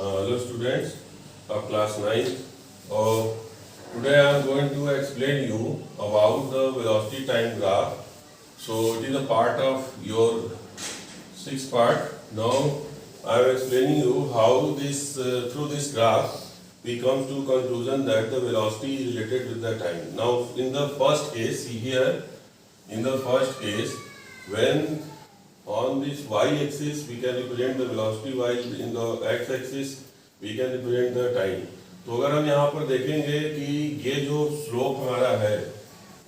Hello students of class 9. Today I am going to explain you about the velocity time graph. So it is a part of your sixth part. Now I am explaining you how this through this graph we come to conclusion that the velocity is related with the time. Now in the first case, see here, in the first case when on this y-axis we can represent the velocity, while in the x-axis we can represent the time. तो अगर हम यहाँ पर देखेंगे कि ये जो slope हमारा है,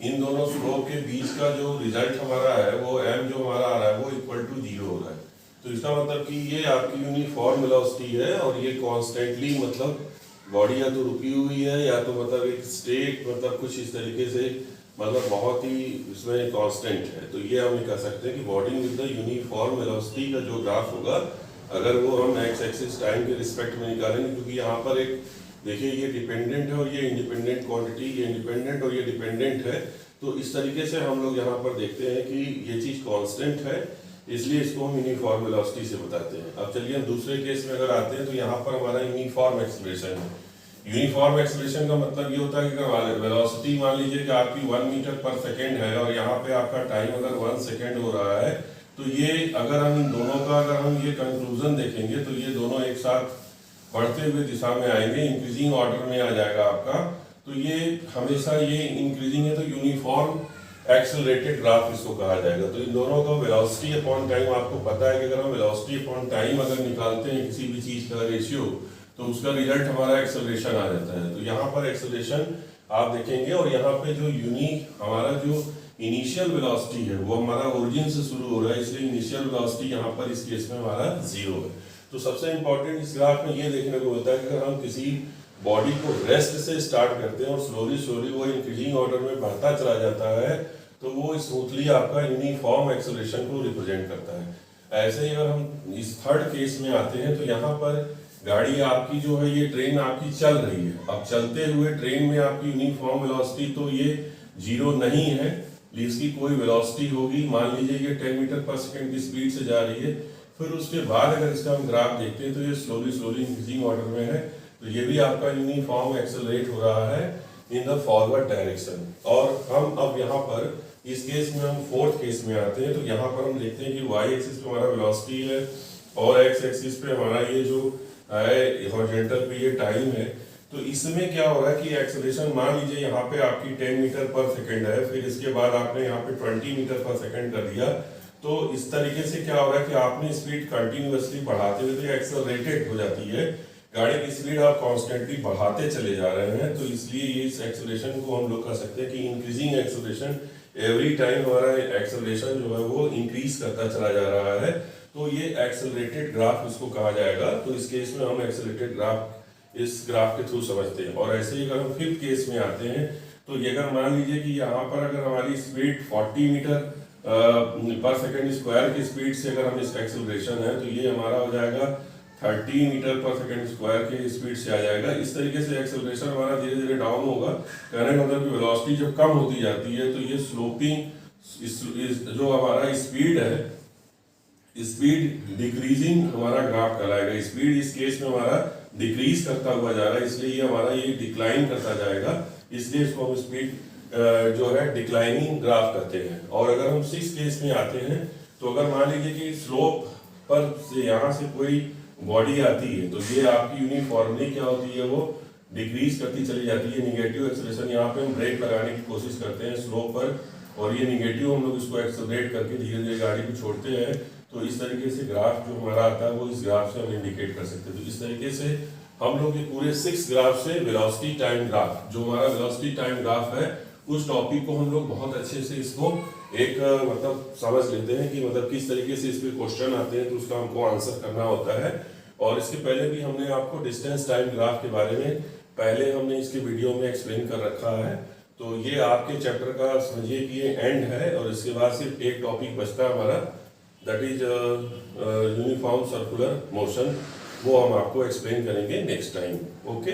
इन दोनों स्लोप के बीच का जो रिजल्ट हमारा है वो m जो हमारा आ रहा है वो इक्वल टू 0 हो रहा है. तो इसका मतलब कि ये आपकी यूनिफॉर्म वेलोसिटी है और ये कॉन्स्टेंटली मतलब बॉडी या तो रुकी हुई है या तो मतलब एक स्टेट मतलब कुछ इस तरीके से मतलब बहुत ही इसमें कांस्टेंट है. तो ये हम कह सकते हैं कि body with the uniform velocity का जो ग्राफ होगा, अगर वो हम एक्स एक्सिस टाइम के रिस्पेक्ट में निकालेंगे, क्योंकि यहाँ पर एक देखिए ये डिपेंडेंट है और ये इंडिपेंडेंट क्वांटिटी, ये इंडिपेंडेंट और ये डिपेंडेंट है. तो इस तरीके से हम लोग यहाँ पर देखते हैं कि ये चीज़ कांस्टेंट है, इसलिए इसको हम यूनिफॉर्म वेलोसिटी से बताते हैं. अब चलिए हम दूसरे केस में अगर आते हैं तो यहाँ पर हमारा यूनिफॉर्म एक्सेलरेशन है. यूनिफॉर्म एक्सेलरेशन का मतलब ये होता है कि अगर वेलोसिटी मान लीजिए कि आपकी 1 मीटर पर सेकेंड है और यहाँ पे आपका टाइम अगर 1 सेकेंड हो रहा है, तो ये अगर हम इन दोनों का अगर हम ये कंक्लूजन देखेंगे तो ये दोनों एक साथ बढ़ते हुए दिशा में आएंगे, इंक्रीजिंग ऑर्डर में आ जाएगा आपका. तो ये हमेशा ये इंक्रीजिंग है तो यूनिफॉर्म एक्सेलरेटेड ग्राफ इसको कहा जाएगा. तो इन दोनों का वेलोसिटी अपॉन टाइम आपको पता है कि अगर हम वेलोसिटी अपॉन टाइम अगर निकालते हैं किसी भी चीज का रेशियो, तो उसका रिजल्ट हमारा एक्सेलरेशन आ जाता है. तो यहाँ पर एक्सेलरेशन आप देखेंगे और यहाँ पे जो हमारा जो इनिशियल वेलोसिटी है वो हमारा ओरिजिन से शुरू हो रहा है, इसलिए इनिशियल वेलोसिटी यहाँ पर इस केस में हमारा 0 है. तो सबसे इंपॉर्टेंट इस ग्राफ में ये देखने को मिलता है कि अगर हम किसी बॉडी को रेस्ट से स्टार्ट करते हैं और स्लोली स्लोली वो इंक्रीजिंग ऑर्डर में बढ़ता चला जाता है, तो वो स्मूथली आपका यूनिफॉर्म एक्सेलरेशन को रिप्रेजेंट करता है. ऐसे ही अगर हम इस थर्ड केस में आते हैं तो यहाँ पर गाड़ी आपकी जो है, ये ट्रेन आपकी चल रही है. अब चलते हुए ट्रेन में आपकी यूनिफॉर्म वेलोसिटी तो ये 0 नहीं है, इसकी कोई वेलोसिटी होगी. मान लीजिए ये 10 मीटर पर सेकंड की स्पीड से जा रही है. फिर उसके बाद अगर इसका हम ग्राफ देखते हैं तो ये स्लोली स्लोली इंक्रीजिंग ऑर्डर में है. तो ये भी आपका यूनिफॉर्म एक्सेलरेट हो रहा है इन द फॉरवर्ड डायरेक्शन. और हम अब यहाँ पर इस केस में हम फोर्थ केस में आते हैं. तो यहाँ पर हम देखते हैं कि वाई एक्सिस पे हमारा वेलोसिटी है और एक्स एक्सिस पे हमारा ये जो है हॉरिजॉन्टल पे ये टाइम है. तो इसमें क्या हो रहा है कि एक्सेलरेशन मान लीजिए यहाँ पे आपकी 10 मीटर पर सेकंड है, फिर इसके बाद आपने यहाँ पे 20 मीटर पर सेकंड कर दिया. तो इस तरीके से क्या हो रहा है कि आपने स्पीड कंटिन्यूअसली बढ़ाते हुए तो ये एक्सेलरेटेड हो जाती है. गाड़ी की स्पीड आप कॉन्स्टेंटली बढ़ाते चले जा रहे हैं, तो इसलिए ये इस एक्सेलरेशन को हम लोग कह सकते हैं कि इंक्रीजिंग एक्सेलरेशन. एवरी टाइम हमारा एक्सेलरेशन जो है वो इंक्रीज करता चला जा रहा है. तो ये एक्सेलरेटेड ग्राफ इसको कहा जाएगा. तो इस केस में हम एक्सेलरेटेड ग्राफ इस ग्राफ के थ्रू समझते हैं. और ऐसे ही अगर हम फिफ्थ केस में आते हैं तो ये अगर मान लीजिए कि यहाँ पर अगर हमारी स्पीड 40 मीटर पर सेकेंड स्क्वायर की स्पीड से अगर हम इसका एक्सेलरेशन है, तो ये हमारा हो जाएगा 30 मीटर पर सेकेंड स्क्वायर के स्पीड से आ जाएगा. इस तरीके से एक्सेलरेशन हमारा धीरे धीरे डाउन होगा. कहने का मतलब कि वेलोसिटी जब कम होती जाती है तो ये स्लोपिंग जो हमारा स्पीड है, स्पीड डिक्रीजिंग हमारा ग्राफ कहलाएगा. स्पीड इस केस में हमारा डिक्रीज करता हुआ जा रहा है, इसलिए ये हमारा ये डिक्लाइन करता जाएगा. इसलिए इसको हम स्पीड जो है डिक्लाइनिंग ग्राफ कहते हैं. और अगर हम सिक्स केस में आते हैं तो अगर मान लीजिए कि स्लोप पर से यहाँ से कोई बॉडी आती है, तो ये आपकी यूनिफॉर्मली क्या होती है, वो डिक्रीज करती चली जाती है. निगेटिव एक्सेलरेशन, यहाँ पे हम ब्रेक लगाने की कोशिश करते हैं स्लोप पर, और ये निगेटिव हम लोग इसको एक्सेलरेट करके धीरे धीरे गाड़ी को छोड़ते हैं. तो इस तरीके से ग्राफ जो हमारा आता है वो इस ग्राफ से हम इंडिकेट कर सकते हैं. तो इस तरीके से हम लोग ये पूरे 6 ग्राफ से वेलोसिटी टाइम ग्राफ, जो हमारा वेलोसिटी टाइम ग्राफ है, उस टॉपिक को हम लोग बहुत अच्छे से इसको एक मतलब समझ लेते हैं कि मतलब किस तरीके से इस पे क्वेश्चन आते हैं तो उसका हमको आंसर करना होता है. और इसके पहले भी हमने आपको डिस्टेंस टाइम ग्राफ के बारे में पहले हमने इसके वीडियो में एक्सप्लेन कर रखा है. तो ये आपके चैप्टर का समझिए कि ये एंड है और इसके बाद सिर्फ एक टॉपिक बचता है हमारा, that is uniform circular motion. वो हम आपको एक्सप्लेन करेंगे नेक्स्ट टाइम. ओके.